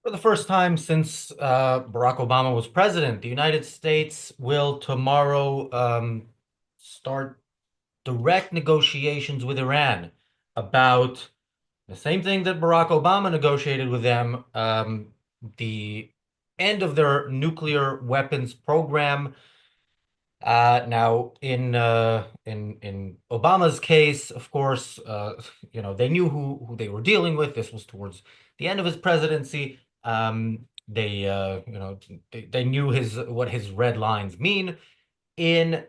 For the first time since Barack Obama was president, the United States will tomorrow start direct negotiations with Iran about the same thing that Barack Obama negotiated with them, the end of their nuclear weapons program. Now, in Obama's case, of course, they knew who they were dealing with. This was towards the end of his presidency. They knew his what his red lines mean. In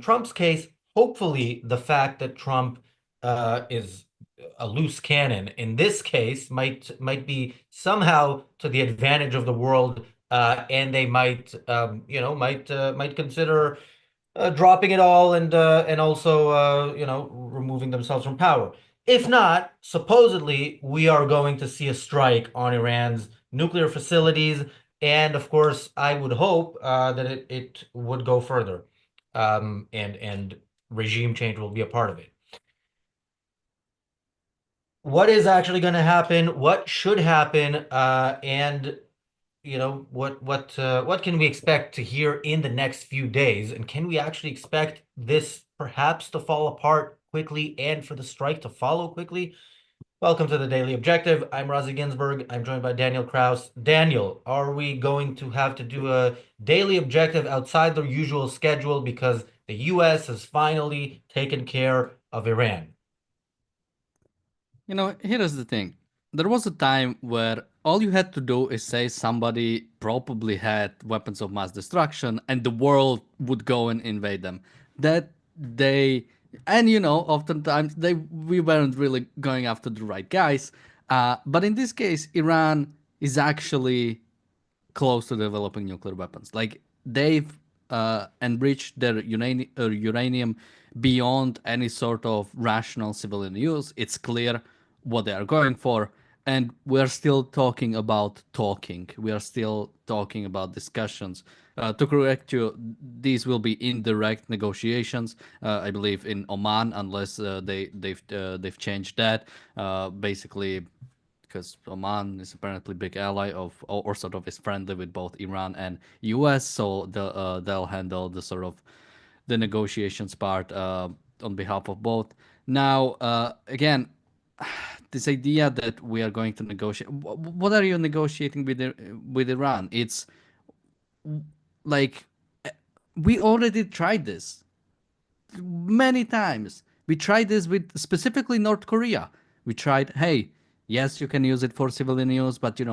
Trump's case, hopefully, the fact that Trump is a loose cannon in this case might be somehow to the advantage of the world, and they might consider dropping it all and also removing themselves from power. If not, supposedly we are going to see a strike on Iran's nuclear facilities, and of course, I would hope that it would go further, and regime change will be a part of it. What is actually going to happen? What should happen? And what can we expect to hear in the next few days? And can we actually expect this perhaps to fall apart quickly and for the strike to follow quickly? Welcome to the Daily Objective. I'm Razi Ginsburg. I'm joined by Daniel Kraus. Daniel, are we going to have to do a daily objective outside the usual schedule because the US has finally taken care of Iran? Here is the thing. There was a time where all you had to do is say somebody probably had weapons of mass destruction and the world would go and invade them. That they and oftentimes we weren't really going after the right guys. But in this case, Iran is actually close to developing nuclear weapons. Like they've enriched their uranium beyond any sort of rational civilian use. It's clear what they are going for. And we're still talking about talking. We are still talking about discussions. To correct you, these will be indirect negotiations. I believe in Oman, unless they've changed that. Basically, because Oman is apparently a big ally of, or sort of is friendly with both Iran and US, so they'll handle the sort of the negotiations part on behalf of both. Now, again, this idea that we are going to negotiate. What are you negotiating with Iran? It's like we already tried this many times. We tried this with specifically North Korea. We tried, hey, yes, you can use it for civilian use, but you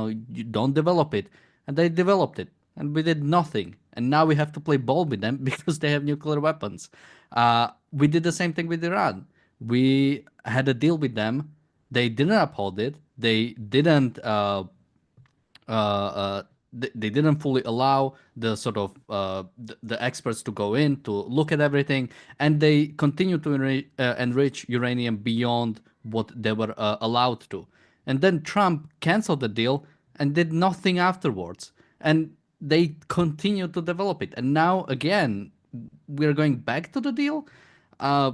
don't develop it. And they developed it, and we did nothing. And now we have to play ball with them because they have nuclear weapons. We did the same thing with Iran. We had a deal with them. They didn't uphold it. They didn't they didn't fully allow the sort of the experts to go in to look at everything, and they continue to enrich uranium beyond what they were allowed to. And then Trump canceled the deal and did nothing afterwards, and they continue to develop it. And now again, we're going back to the deal. Uh,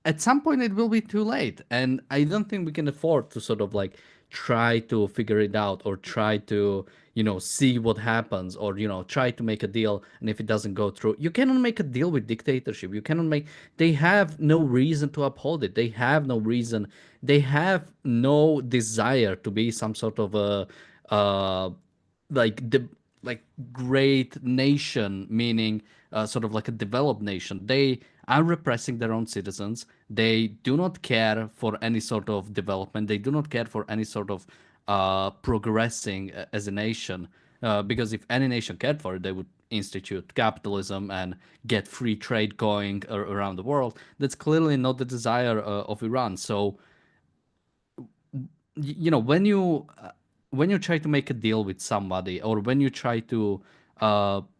at some point it will be too late, and I don't think we can afford to sort of like try to figure it out or try to see what happens, or try to make a deal, and if it doesn't go through, you cannot make a deal with dictatorship. You cannot make They have no reason to uphold it. They have no reason. They have no desire to be some sort of a like the like great nation, meaning sort of like a developed nation. They are repressing their own citizens. They do not care for any sort of development. They do not care for any sort of progressing as a nation. Because if any nation cared for it, they would institute capitalism and get free trade going around the world. That's clearly not the desire of Iran. So when you try to make a deal with somebody, or when you try to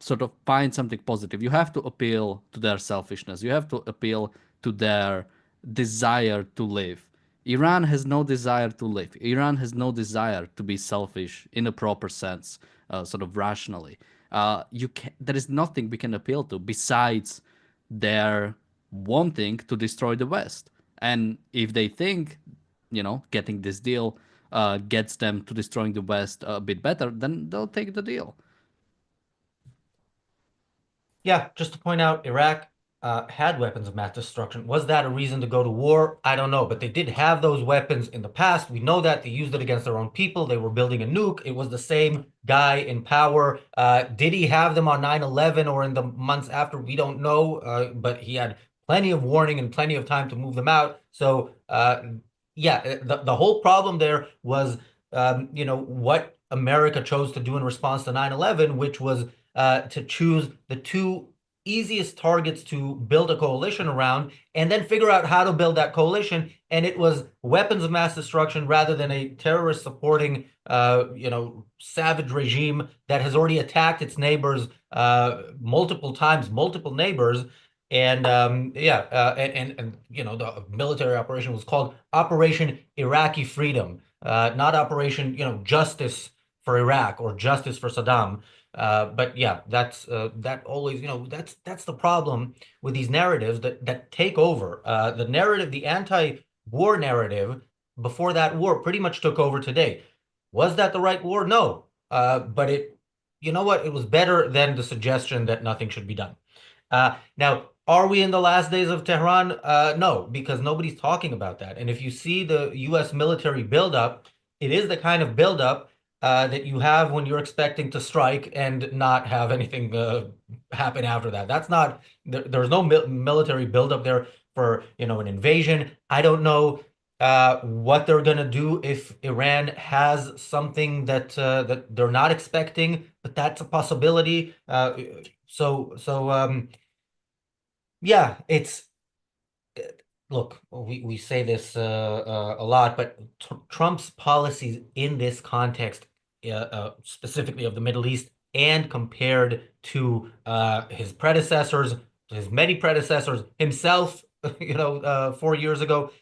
sort of find something positive, you have to appeal to their selfishness. You have to appeal to their desire to live. Iran has no desire to live. Iran has no desire to be selfish in a proper sense, sort of rationally. There is nothing we can appeal to besides their wanting to destroy the West. And if they think, getting this deal gets them to destroying the West a bit better, then they'll take the deal. Yeah, just to point out, Iraq had weapons of mass destruction. Was that a reason to go to war? I don't know, but they did have those weapons in the past. We know that they used it against their own people. They were building a nuke. It was the same guy in power. Did he have them on 9/11 or in the months after? We don't know, but he had plenty of warning and plenty of time to move them out. So, yeah, the whole problem there was, what America chose to do in response to 9/11, which was to choose the two easiest targets to build a coalition around and then figure out how to build that coalition. And it was weapons of mass destruction rather than a terrorist supporting, savage regime that has already attacked its neighbors multiple times, multiple neighbors. And the military operation was called Operation Iraqi Freedom, not Operation, Justice for Iraq or Justice for Saddam. But yeah, that always, that's the problem with these narratives that take over. The narrative, the anti-war narrative before that war pretty much took over today. Was that the right war? No. But you know what? It was better than the suggestion that nothing should be done. Now, are we in the last days of Tehran? No, because nobody's talking about that. And if you see the U.S. military buildup, it is the kind of buildup that you have when you're expecting to strike and not have anything happen after that. That's not there's no military buildup there for an invasion. I don't know what they're gonna do if Iran has something that they're not expecting, but that's a possibility. Yeah, look, we say this a lot, but Trump's policies in this context, specifically of the Middle East, and compared to his predecessors, his many predecessors, himself, 4 years ago,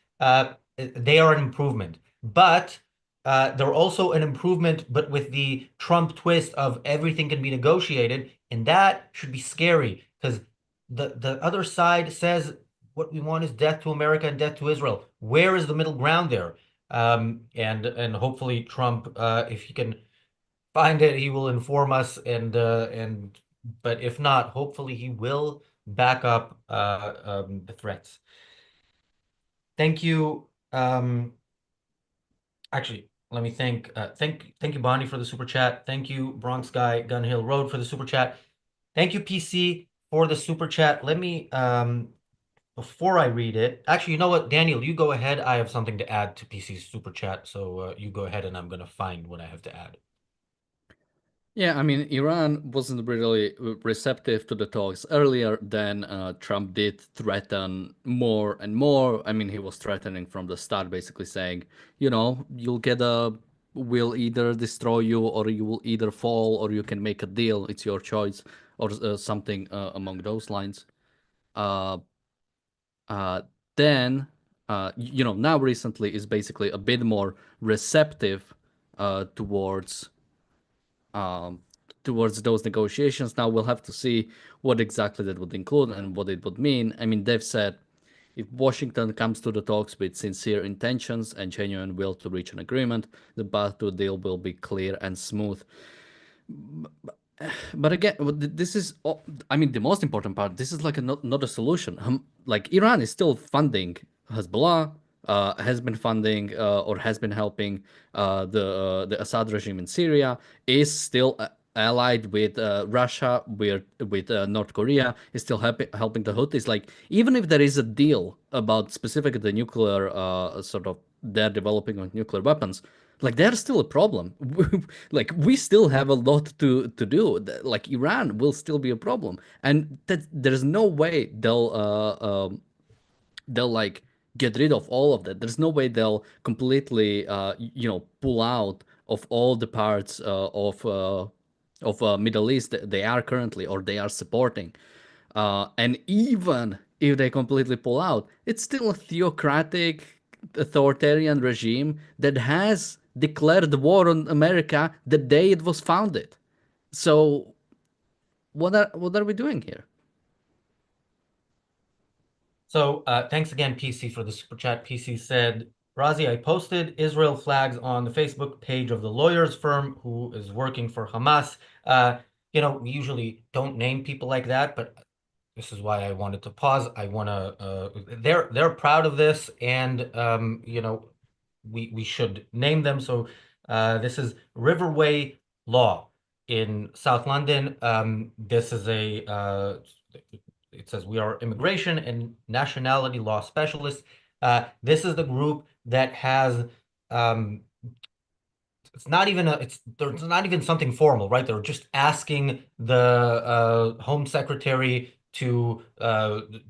they are an improvement. But they're also an improvement, but with the Trump twist of everything can be negotiated, and that should be scary because the other side says what we want is death to America and death to Israel. Where is the middle ground there? And hopefully Trump, if he can find it, he will inform us. And but if not, hopefully he will back up the threats. Thank you. Actually, let me thank you, Bonnie, for the super chat. Thank you, Bronx Guy, Gun Hill Road, for the super chat. Thank you, PC, for the super chat. Let me before I read it, actually, you know what, Daniel, you go ahead. I have something to add to PC's super chat, so you go ahead, and I'm gonna find what I have to add. Yeah, I mean, Iran wasn't really receptive to the talks earlier. Then Trump did threaten more and more. I mean, he was threatening from the start, basically saying, you'll get we'll either destroy you or you will either fall or you can make a deal. It's your choice, or something among those lines. Uh, uh, then, now recently is basically a bit more receptive towards um, towards those negotiations. Now we'll have to see what exactly that would include and what it would mean. I mean, they've said if Washington comes to the talks with sincere intentions and genuine will to reach an agreement, the path to a deal will be clear and smooth. But again, this is, I mean, the most important part. This is like not a solution. Like Iran is still funding Hezbollah, has been funding or has been helping the Assad regime in Syria, is still allied with Russia, with North Korea, is still helping the Houthis. Like even if there is a deal about specifically the nuclear sort of they're developing on nuclear weapons, like there's still a problem. Like we still have a lot to do. Like Iran will still be a problem, and that there's no way they'll like get rid of all of that. There's no way they'll completely pull out of all the parts of Middle East that they are currently or they are supporting. And even if they completely pull out, it's still a theocratic, authoritarian regime that has declared war on America the day it was founded. So what are we doing here? So thanks again, PC, for the super chat. PC said, Razi, I posted Israel flags on the Facebook page of the lawyer's firm who is working for Hamas. Uh, we usually don't name people like that, but this is why I wanted to pause. I want to. They're proud of this, and we should name them. So this is Riverway Law in South London. This is a. It says we are immigration and nationality law specialists. This is the group that has it's not even there's not even something formal, right? They're just asking the Home Secretary to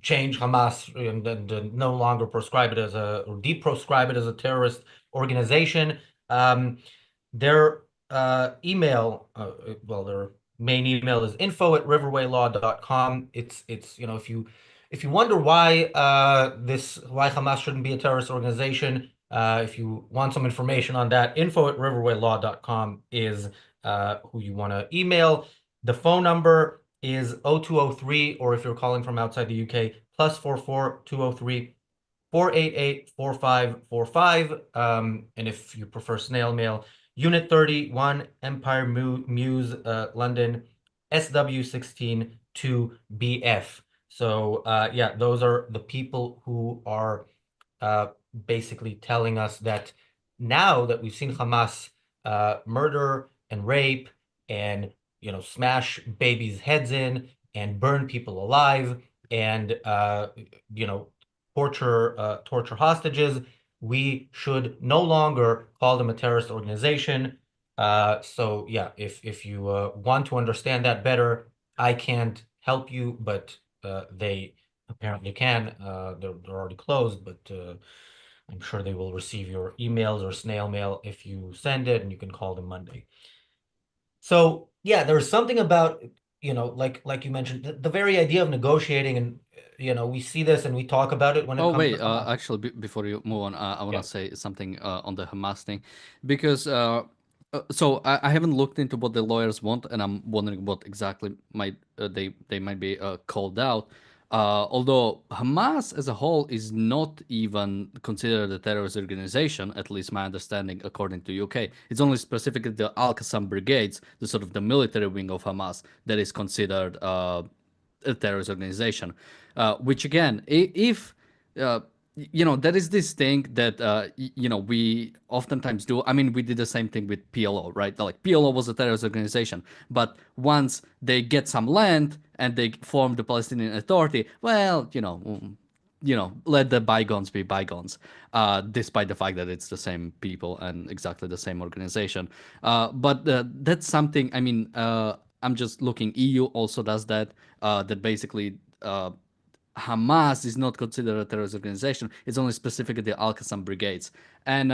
change Hamas and no longer prescribe it as or deproscribe it as a terrorist organization. Um, their email, well, their main email is info@riverwaylaw.com. It's if you wonder why why Hamas shouldn't be a terrorist organization, if you want some information on that, info@riverwaylaw.com is who you want to email. The phone number is 0203, or if you're calling from outside the UK, +44 203 488 4545. And if you prefer snail mail, Unit 31, Empire Muse, London, SW16 2BF. So yeah, those are the people who are uh, basically telling us that now that we've seen Hamas murder and rape and smash babies' heads in and burn people alive and torture hostages, we should no longer call them a terrorist organization. So yeah, if you want to understand that better, I can't help you, but they apparently can. They're already closed, but I'm sure they will receive your emails or snail mail if you send it, and you can call them Monday. So yeah, there's something about, like you mentioned, the very idea of negotiating, and we see this and we talk about it when it Oh comes to wait, Hamas. actually, before you move on, I want to Yeah. say something on the Hamas thing, because so I haven't looked into what the lawyers want, and I'm wondering what exactly might they might be called out. Although Hamas as a whole is not even considered a terrorist organization, at least my understanding, according to UK. It's only specifically the Al-Qassam brigades, the sort of the military wing of Hamas, that is considered a terrorist organization. Which again, if uh, there is this thing that we oftentimes do. I mean, we did the same thing with PLO, right? Like PLO was a terrorist organization, but once they get some land and they form the Palestinian Authority, well, let the bygones be bygones, despite the fact that it's the same people and exactly the same organization. But that's something, I mean, I'm just looking, EU also does that, that basically Hamas is not considered a terrorist organization. It's only specifically the Al Qassam brigades. And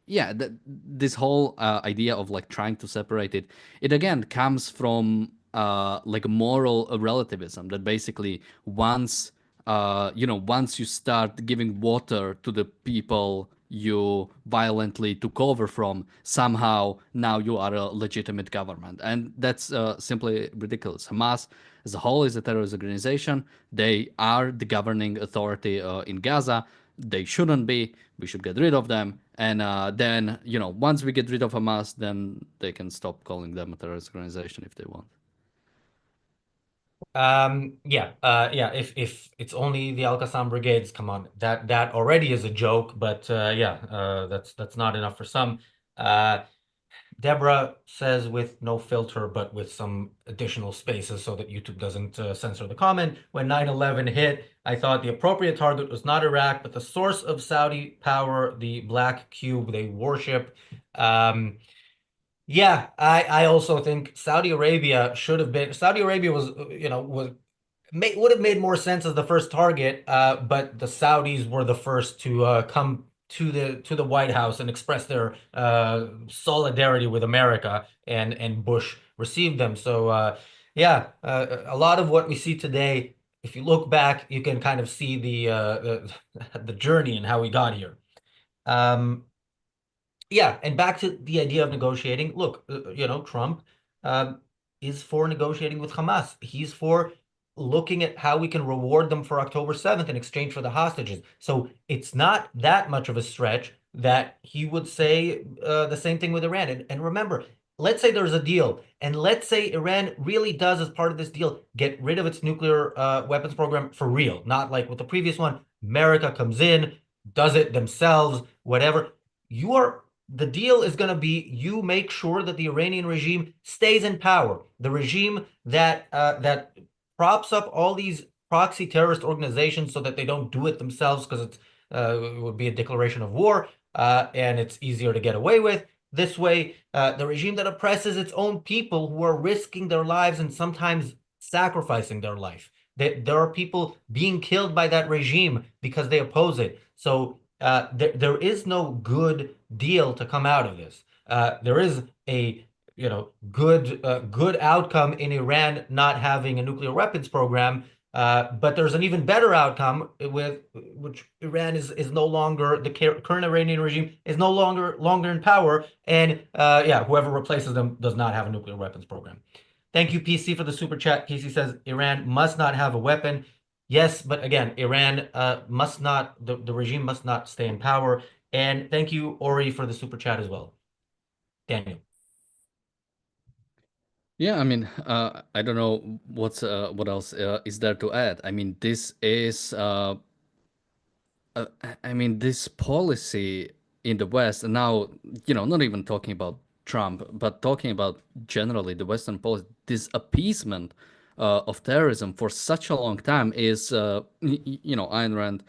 yeah, this whole idea of like trying to separate it, it again comes from like moral relativism that basically once you start giving water to the people you violently took over from, somehow now you are a legitimate government. And that's simply ridiculous. Hamas as a whole is a terrorist organization. They are the governing authority in Gaza. They shouldn't be. We should get rid of them. And then, once we get rid of Hamas, then they can stop calling them a terrorist organization if they want. Yeah. If it's only the Al-Qassam brigades, come on, that already is a joke. But yeah, that's not enough for some. Uh, Deborah says with no filter, but with some additional spaces so that YouTube doesn't censor the comment. When 9/11 hit, I thought the appropriate target was not Iraq, but the source of Saudi power, the Black Cube they worship. Um, yeah, I also think Saudi Arabia should have been. Saudi Arabia was, would have made more sense as the first target, but the Saudis were the first to come to the White House and express their solidarity with America, and Bush received them. So yeah, a lot of what we see today, if you look back, you can kind of see the journey and how we got here. Um, yeah, and back to the idea of negotiating. Look, Trump um, is for negotiating with Hamas. He's for looking at how we can reward them for October 7th in exchange for the hostages. So it's not that much of a stretch that he would say the same thing with Iran. And remember, let's say there's a deal, and let's say Iran really does, as part of this deal, get rid of its nuclear weapons program for real, not like with the previous one. America comes in, does it themselves, whatever. You are the deal is going to be you make sure that the Iranian regime stays in power. The regime that props up all these proxy terrorist organizations so that they don't do it themselves because it would be a declaration of war and it's easier to get away with. This way, the regime that oppresses its own people who are risking their lives and sometimes sacrificing their life. There are people being killed by that regime because they oppose it. So there is no good deal to come out of this. There is a good outcome in Iran not having a nuclear weapons program, but there's an even better outcome with which Iran is no longer the current Iranian regime is no longer in power, and yeah, whoever replaces them does not have a nuclear weapons program. Thank you, PC, for the super chat. PC says Iran must not have a weapon. Yes, but again, Iran must not, the regime must not stay in power. And thank you, Ori, for the super chat as well. Daniel. Yeah, I mean, I don't know what else is there to add. I mean, I mean, this policy in the West, and now, not even talking about Trump, but talking about generally the Western policy, this appeasement of terrorism for such a long time is, Ayn Rand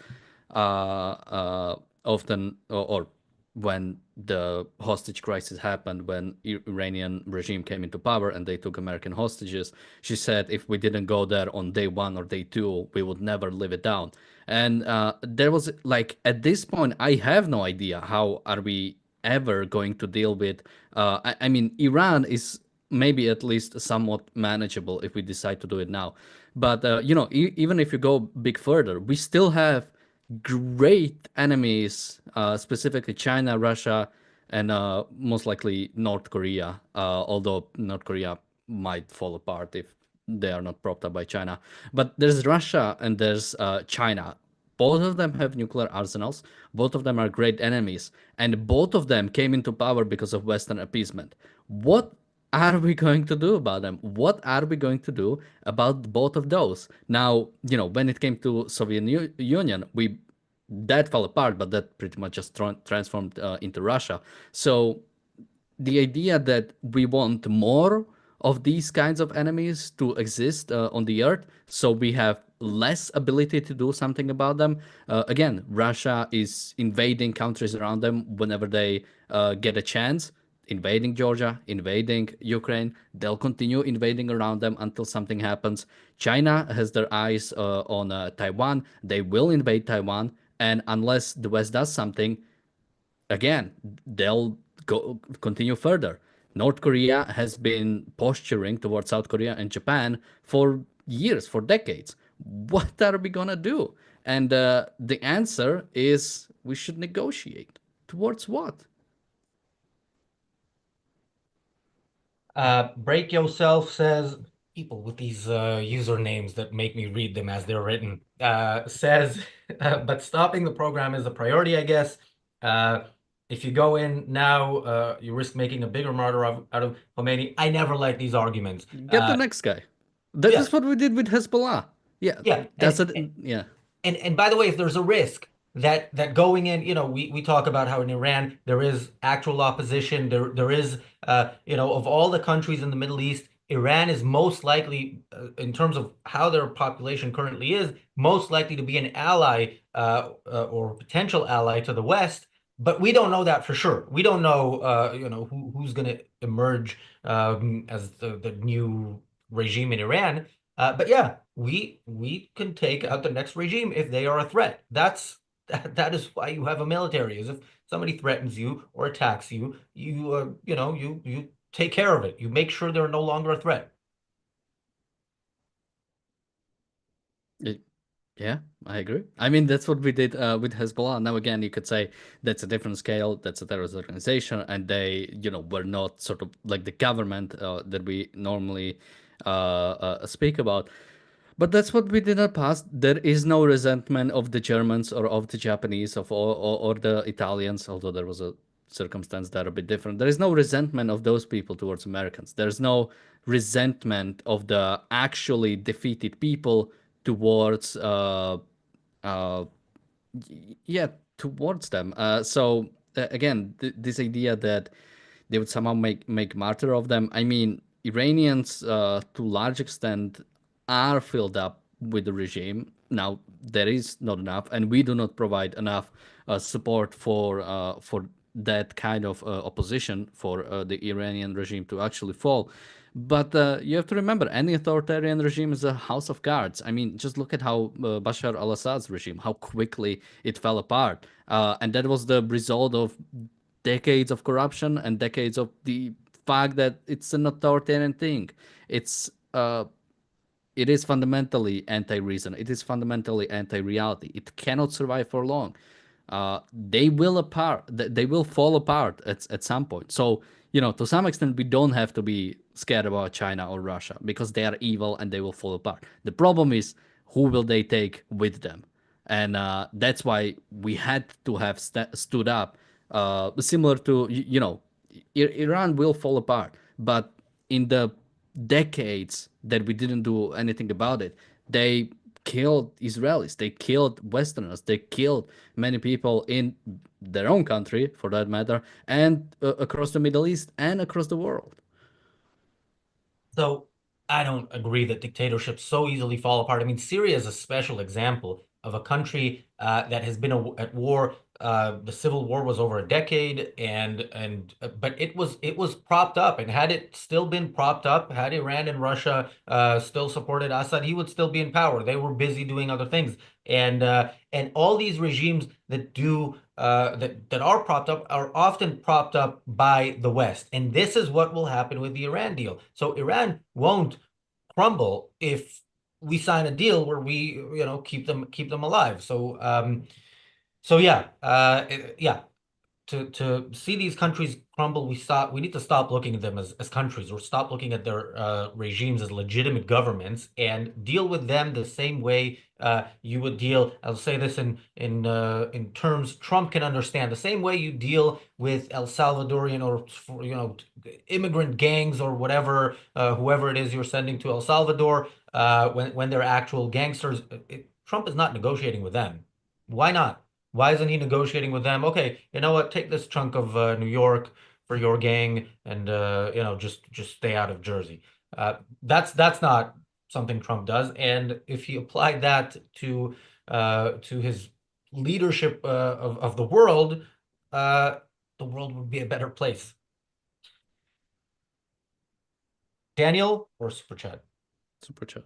often, or when the hostage crisis happened, when Iranian regime came into power and they took American hostages, she said if we didn't go there on day one or day two, we would never live it down. And there was like at this point, I have no idea how are we ever going to deal with. I mean, Iran is maybe at least somewhat manageable if we decide to do it now. But even if you go big further, we still have great enemies, specifically China, Russia, and most likely North Korea. Although North Korea might fall apart if they are not propped up by China. But there's Russia and there's China. Both of them have nuclear arsenals. Both of them are great enemies. And both of them came into power because of Western appeasement. What are we going to do about them? What are we going to do about both of those? Now, when it came to Soviet Union, that fell apart, but that pretty much just transformed into Russia. So the idea that we want more of these kinds of enemies to exist on the earth, so we have less ability to do something about them. Again, Russia is invading countries around them whenever they get a chance, invading Georgia, invading Ukraine. They'll continue invading around them until something happens. China has their eyes on Taiwan. They will invade Taiwan. And unless the West does something, again, they'll continue further. North Korea has been posturing towards South Korea and Japan for years, for decades. What are we gonna do? And the answer is we should negotiate. Towards what? Break Yourself says, people with these usernames that make me read them as they're written, says, but stopping the program is a priority, I guess. If you go in now, you risk making a bigger martyr out of Khomeini. I never like these arguments. Get the next guy. That's Yeah, what we did with Hezbollah. Yeah, yeah, that's it. Yeah. and by the way, if there's a risk that going in, we talk about how in Iran there is actual opposition. There is of all the countries in the Middle East, Iran is most likely, in terms of how their population currently is, most likely to be an ally or potential ally to the West. But we don't know that for sure. We don't know, who's going to emerge as the new regime in Iran. But yeah, we can take out the next regime if they are a threat. That is why you have a military. Is if somebody threatens you or attacks you, you take care of it. You make sure they're no longer a threat. It- Yeah, I agree. I mean, that's what we did with Hezbollah. Now, again, you could say that's a different scale. That's a terrorist organization, and they, were not sort of like the government that we normally speak about. But that's what we did in the past. There is no resentment of the Germans or of the Japanese or the Italians, although there was a circumstance that are a bit different. There is no resentment of those people towards Americans. There's no resentment of the actually defeated people towards uh, yeah, towards them. Again, this idea that they would somehow make martyr of them. I mean, Iranians to large extent are filled up with the regime. Now there is not enough, and we do not provide enough support for that kind of opposition for the Iranian regime to actually fall. But you have to remember, any authoritarian regime is a house of cards. I mean, just look at how Bashar al-Assad's regime, how quickly it fell apart. And that was the result of decades of corruption and decades of the fact that it's an authoritarian thing. It's it is fundamentally anti-reason. It is fundamentally anti-reality. It cannot survive for long. They will apart. They will fall apart at some point. So to some extent, we don't have to be scared about China or Russia because they are evil and they will fall apart. The problem is who will they take with them, and that's why we had to have stood up. Similar to Iran will fall apart, but in the decades that we didn't do anything about it, they killed Israelis, they killed Westerners, they killed many people in their own country, for that matter, and across the Middle East and across the world. So I don't agree that dictatorships so easily fall apart. I mean, Syria is a special example of a country that has been at war. The civil war was over a decade, but it was propped up. And had it still been propped up, had Iran and Russia still supported Assad, he would still be in power. They were busy doing other things, and all these regimes that are propped up are often propped up by the West. And this is what will happen with the Iran deal. So Iran won't crumble if we sign a deal where we, keep them alive. So yeah, yeah, to see these countries crumble, we need to stop looking at them as countries, or stop looking at their regimes as legitimate governments, and deal with them the same way you would deal. I'll say this in terms Trump can understand, the same way you deal with El Salvadorian or immigrant gangs or whatever, whoever it is you're sending to El Salvador, when they're actual gangsters. Trump is not negotiating with them. Why not? Why isn't he negotiating with them? Okay, you know what? Take this chunk of New York for your gang, and just stay out of Jersey. That's not something Trump does. And if he applied that to his leadership of uh, the world would be a better place. Daniel or Super Chat? Super chat.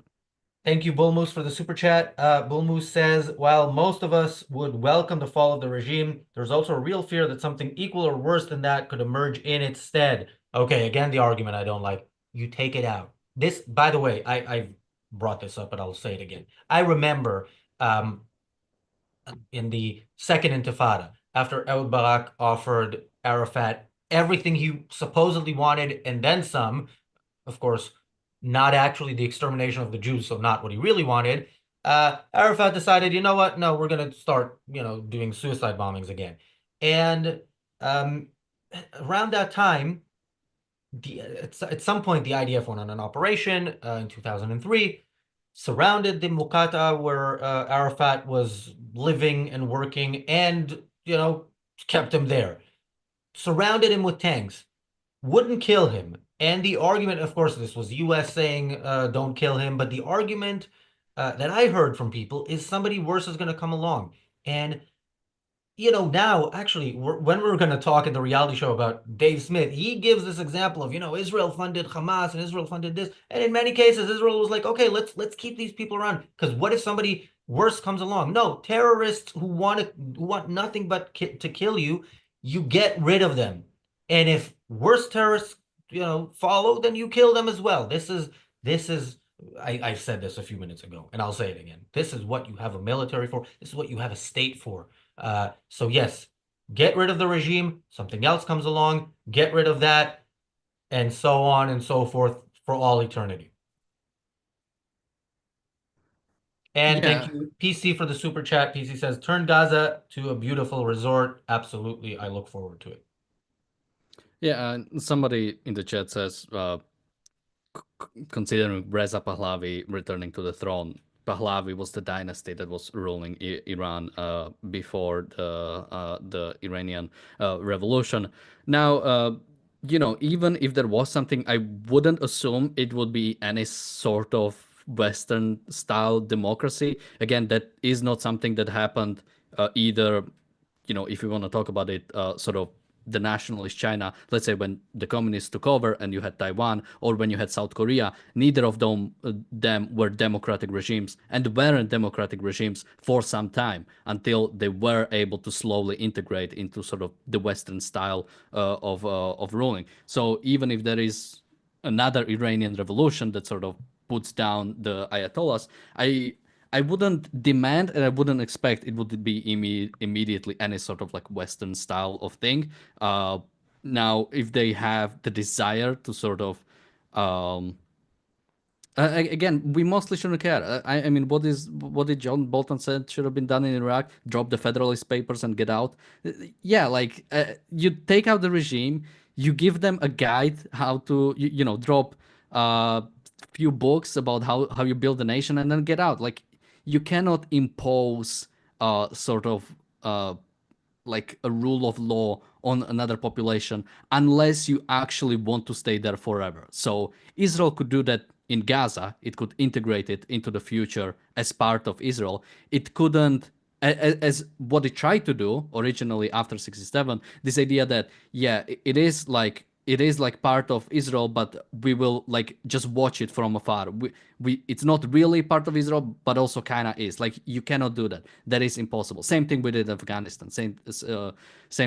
Thank you, Bull Moose, for the super chat. Bull Moose says, while most of us would welcome the fall of the regime, there's also a real fear that something equal or worse than that could emerge in its stead. Okay, again, the argument I don't like. You take it out. This, by the way, I've brought this up, but I'll say it again. I remember um, in the second Intifada, after Ehud Barak offered Arafat everything he supposedly wanted and then some, of course, not actually the extermination of the Jews, so not what he really wanted. Arafat decided, you know what? No, we're going to start, doing suicide bombings again. And um, around that time, at some point, the IDF went on an operation in 2003, surrounded the Muqata where Arafat was living and working, and kept him there. Surrounded him with tanks, wouldn't kill him. And the argument, of course, this was US saying, don't kill him, but the argument that I heard from people is somebody worse is going to come along. And now, actually, when we're going to talk in the reality show about Dave Smith, he gives this example of, Israel funded Hamas and Israel funded this. And in many cases, Israel was like, okay, let's keep these people around. Because what if somebody worse comes along? No, terrorists who want nothing but to kill you, you get rid of them. And if worse terrorists, follow, then you kill them as well. This is I said this a few minutes ago, and I'll say it again. This is what you have a military for. This is what you have a state for. So yes, get rid of the regime, something else comes along, get rid of that, and so on and so forth for all eternity. And thank Yeah, you, PC, for the super chat. PC says, turn Gaza to a beautiful resort. Absolutely. I look forward to it. yeah. Somebody in the chat says, considering Reza Pahlavi returning to the throne, Pahlavi was the dynasty that was ruling Iran before the Iranian revolution. Now, even if there was something, I wouldn't assume it would be any sort of Western style democracy. Again, that is not something that happened either, if you want to talk about it, sort of the nationalist China, let's say when the communists took over and you had Taiwan, or when you had South Korea, neither of them were democratic regimes, and weren't democratic regimes for some time until they were able to slowly integrate into sort of the Western style of ruling. So even if there is another Iranian revolution that sort of puts down the Ayatollahs, I wouldn't demand and I wouldn't expect it would be immediately any sort of like Western style of thing. Now, if they have the desire to sort of um, again, we mostly shouldn't care. I mean, what did John Bolton said should have been done in Iraq? Drop the Federalist Papers and get out. Yeah, like you take out the regime, you give them a guide how to drop a few books about how you build a nation, and then get out. Like you cannot impose sort of like a rule of law on another population unless you actually want to stay there forever. So Israel could do that in Gaza. It could integrate it into the future as part of Israel. It couldn't, as what it tried to do originally after 67, this idea that, yeah, it is like part of Israel, but we will like just watch it from afar. It's not really part of Israel, but also kind of is. Like you cannot do that. That is impossible. Same thing we did in Afghanistan. Same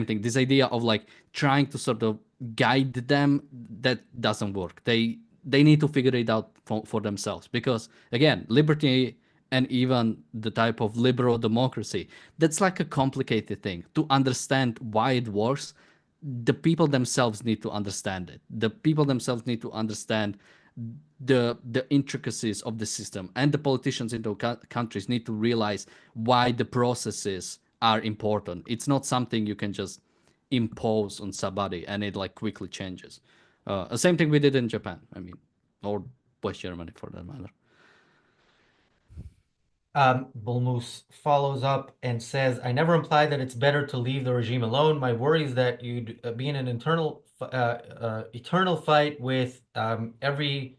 thing. This idea of like trying to sort of guide them, that doesn't work. They need to figure it out for themselves, because again, liberty and even the type of liberal democracy, that's like a complicated thing to understand why it works. The people themselves need to understand it. The people themselves need to understand the intricacies of the system, and the politicians in those countries need to realize why the processes are important. It's not something you can just impose on somebody and it like quickly changes. The same thing we did in Japan, I mean, or West Germany for that matter. Bulmus follows up and says, I never implied that it's better to leave the regime alone. My worry is that you'd be in an eternal fight with every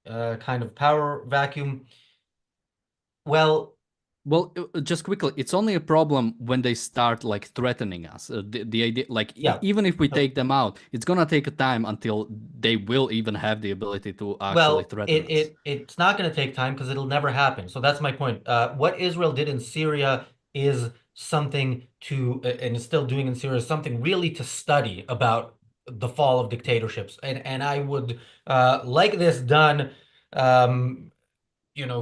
kind of power vacuum. Well, Well, just quickly, it's only a problem when they start like threatening us. The idea, like, yeah. even if we So, take them out, it's gonna take a time until they will even have the ability to actually well, threaten it us. it it's not going to take time because it'll never happen. So that's my point. What Israel did in Syria is something to, and is still doing in Syria, is something really to study about the fall of dictatorships. And I would like this done. Um, you know,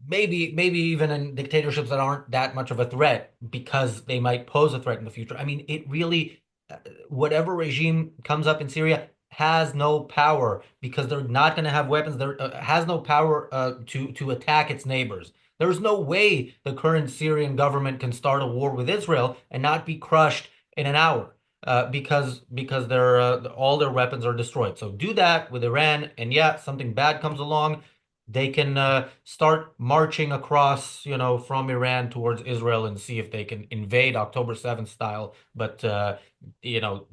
maybe even in dictatorships that aren't that much of a threat because they might pose a threat in the future. I mean, it really, whatever regime comes up in Syria has no power because they're not going to have weapons. There has no power to attack its neighbors. There's no way the current Syrian government can start a war with Israel and not be crushed in an hour. Because all their weapons are destroyed. So do that with Iran, and yeah, something bad comes along, they can start marching across, from Iran towards Israel and see if they can invade October 7th style. But you know,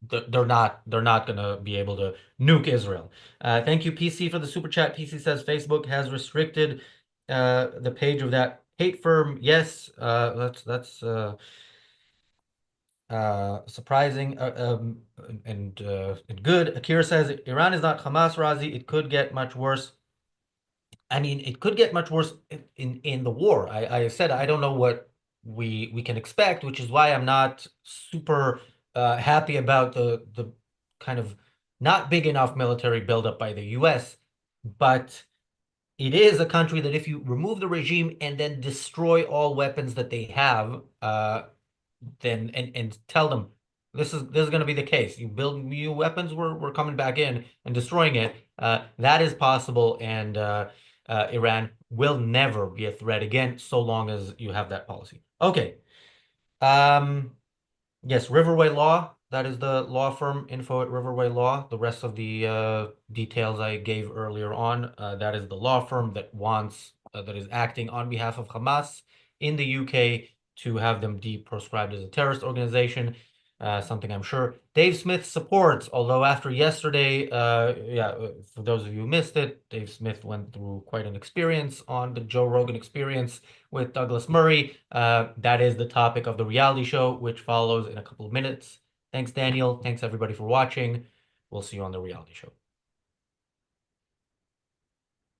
they're not gonna be able to nuke Israel. Thank you, PC, for the super chat. PC says Facebook has restricted the page of that hate firm. Yes, that's surprising and good. Akira says Iran is not Hamas, Razi. It could get much worse. I mean, it could get much worse in the war. I said I don't know what we can expect, which is why I'm not super happy about the kind of not big enough military buildup by the US. But it is a country that if you remove the regime and then destroy all weapons that they have, then and tell them this is going to be the case. You build new weapons, we're coming back in and destroying it. That is possible, and Iran will never be a threat again, so long as you have that policy. Okay. Yes, Riverway Law. That is the law firm, info at Riverway Law. The rest of the details I gave earlier on, that is the law firm that wants, that is acting on behalf of Hamas in the UK to have them de-proscribed as a terrorist organization. Something I'm sure Dave Smith supports, although after yesterday, for those of you who missed it, Dave Smith went through quite an experience on the Joe Rogan Experience with Douglas Murray. That is the topic of the reality show, which follows in a couple of minutes. Thanks, Daniel. Thanks, everybody, for watching. We'll see you on the reality show.